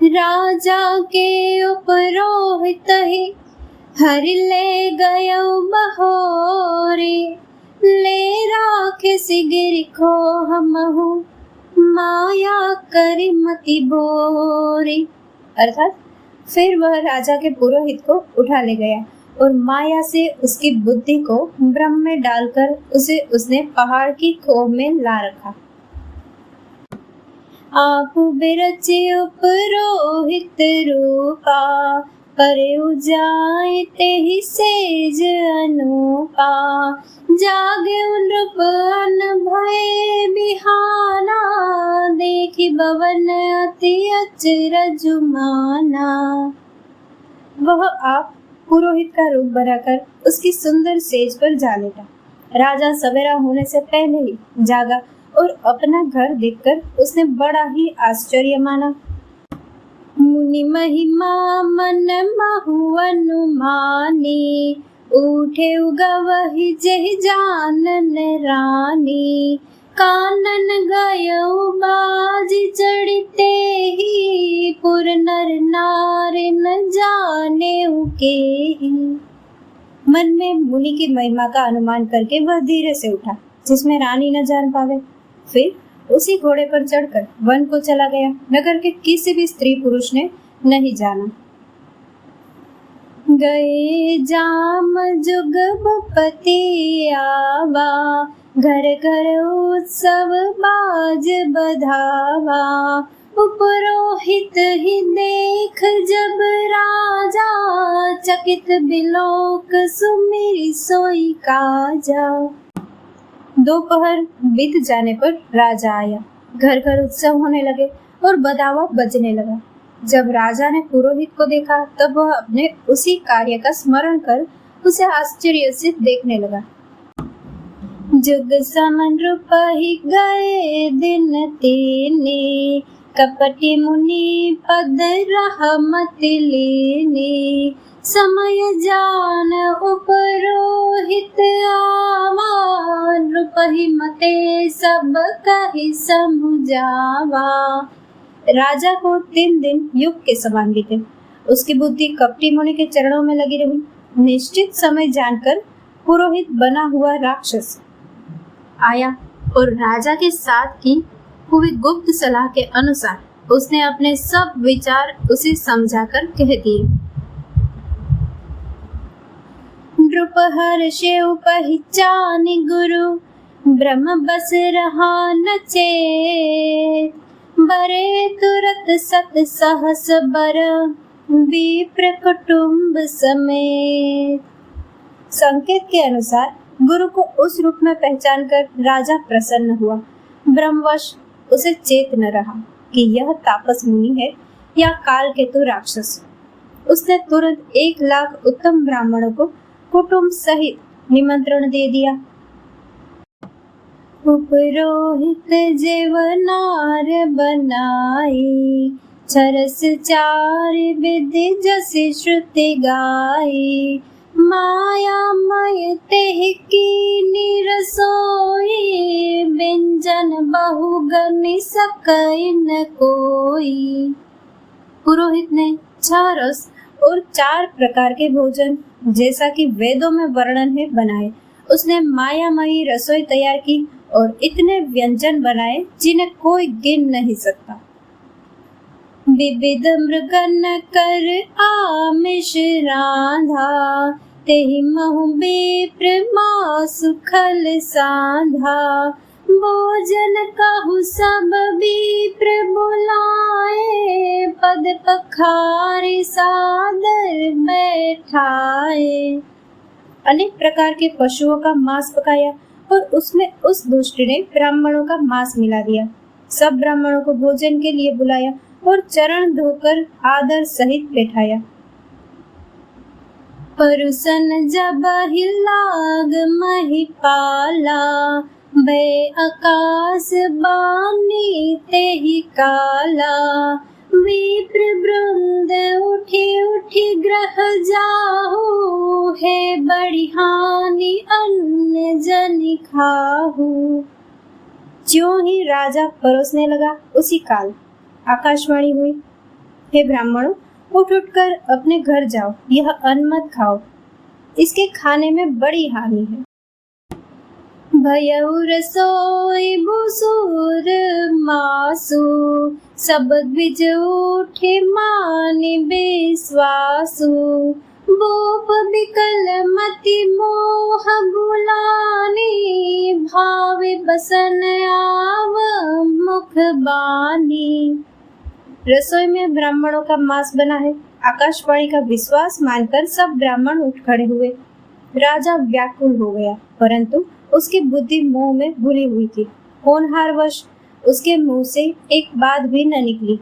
राजा के उपरोहित ही हर ले गयो बहोरे, ले राखे सिगिर को हमहु माया करी मति बोरे। अर्थात फिर वह राजा के पुरोहित को उठा ले गया और माया से उसकी बुद्धि को ब्रह्म में डालकर उसे उसने पहाड़ की खोह में ला रखा। आप बिरचे उपरोहित रूपा, परे उजाए तेहि सेज अनूपा, जागे नृप अन भय बिहाना, देखी भवन अति अचरज माना। वह आप पुरोहित का रूप बनाकर उसकी सुंदर सेज पर जा लेटा। राजा सवेरा होने से पहले ही जागा और अपना घर देखकर उसने बड़ा ही आश्चर्य माना। मुनि महिमा मन महु अनुमानी, उठे उगवहि जेहि जानन रानी, कानन गयो बाजी चढ़ते ही, पुर नर नारी न जाने उके ही। मन में मुनि की महिमा का अनुमान करके वह धीरे से उठा, जिसमें रानी न जान पावे। फिर उसी घोड़े पर चढ़कर वन को चला गया। नगर के किसी भी स्त्री पुरुष ने नहीं जाना। गए जाम जुग भूपति आवा, घर घर उत्सव बाज बधावा, उपरोहित ही देख जब राजा, चकित बिलोक सुमिरि सोई काजा। दोपहर बीत जाने पर राजा आया। घर घर उत्सव होने लगे और बधावा बजने लगा। जब राजा ने पुरोहित को देखा तब वह अपने उसी कार्य का स्मरण कर उसे आश्चर्य से देखने लगा। जुग समन रूपहि गए दिन तेने, कपटी मुनि पद रहमत लेने, समय जान उपरोहित आवा, नृपहि मते सब कहि समझावा। राजा को 3 दिन युग के समान बीते। उसकी बुद्धि कपटी मुनि के चरणों में लगी रही। निश्चित समय जानकर पुरोहित बना हुआ राक्षस आया और राजा के साथ की हुई गुप्त सलाह के अनुसार उसने अपने सब विचार उसे समझाकर कह दिए। नृप हर्षे उपहिचानि गुरु, ब्रह्म बस रहा न चेत, बरे तुरत सत सहस बर, विप्र कुटुंब समेत। संकेत के अनुसार गुरु को उस रूप में पहचानकर राजा प्रसन्न हुआ। ब्रह्मवश उसे चेत न रहा कि यह तापस मुनि है या काल केतु राक्षस। उसने तुरंत 1 लाख उत्तम ब्राह्मणों को कुटुंब सहित निमंत्रण दे दिया। उपरोहित जेवनार बनाई, छरस 4 विधि जसि श्रुति गाई, माया मय तेहि कीनि रसोई, व्यंजन बहुगनि सकई न कोई। पुरोहित ने 6 रस और 4 प्रकार के भोजन जैसा कि वेदों में वर्णन है बनाए। उसने मायामयी रसोई तैयार की और इतने व्यंजन बनाए जिन्हें कोई गिन नहीं सकता। विविध मृगन कर आमिष रांधा, तेहि महु विप्र मासु खल साधा, भोजन कहु सब विप्र बुलाए, पद पखारे सादर बैठाए। अनेक प्रकार के पशुओं का मांस पकाया और उसमें उस दुष्ट ने ब्राह्मणों का मांस मिला दिया। सब ब्राह्मणों को भोजन के लिए बुलाया और चरण धोकर आदर सहित बैठाया। परुसन जब हिलाग महिपाला, भय आकाश बानी तेहि काला, विप्र वृंद उठी उठी ग्रह जाहु, है बड़ी हानि अन्य जन खाहु। ज्यों ही राजा परोसने लगा उसी काल आकाशवाणी हुई, हे ब्राह्मणों, उठ उठकर अपने घर जाओ, यह अन्न मत खाओ, इसके खाने में बड़ी हानि है। भयउ रसोई भूसुर मासु, सब द्विज उठे मानि विश्वासु। भूप विकल मति मोह भुलानी, भावे बसन आव मुख बानी। रसोई में ब्राह्मणों का मांस बना है। आकाशवाणी का विश्वास मानकर सब ब्राह्मण उठ खड़े हुए। राजा व्याकुल हो गया, परंतु उसकी बुद्धि मोह में भूली हुई थी। होनहारवश उसके मुंह से एक बात भी न निकली।